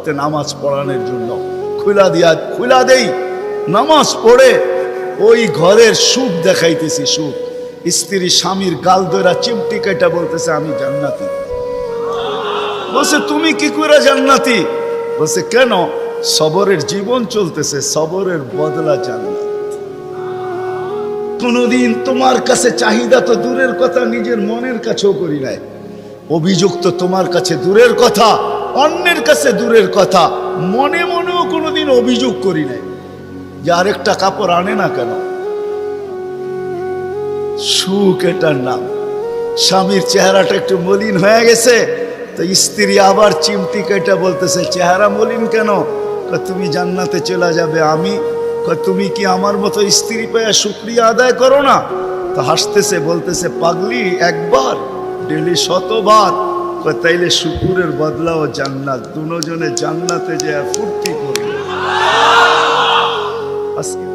ওয়াক্তে নামাজ পড়ানোর জন্য খুলা দেই। নামাজ পড়ে ওই ঘরের সুখ দেখাইতেছি, সুখ। স্ত্রী স্বামীর গাল ধরা চিমটি কেটে বলতেছে আমি জান্নাতি। বলছে তুমি কি করে জান্নাতি? বলছে কেন? সবরের জীবন চলতেছে, সবরের বদলা জান্নাত। কোনদিন তোমার কাছে চাহিদা তো দূরের কথা, নিজের মনের কাছেও করি নাই। অভিযোগ তো তোমার কাছে দূরের কথা, অন্যের কাছে দূরের কথা, মনে মনেও কোনোদিন অভিযোগ করি নাই যে আরেকটা কাপড় আনে না কেন। সুখ এটার নাম। স্বামীর চেহারাটা একটু মলিন হয়ে গেছে তো স্ত্রী আবার চিমটি কেটে বলতেছে চেহারা মলিন কেন? তুমি জান্নাতে চলে যাবে। আমি তুমি কি আমার মতো স্ত্রী পেয়ে শুকরিয়া আদায় করো না? তো হাসতেছে, বলতেছে পাগলি, একবার ডেলি 100 বার। তাইলে শুকুরের বদলাও জান্নাত। দুজনে জান্নাতে যে ফুর্তি করবে। আজকে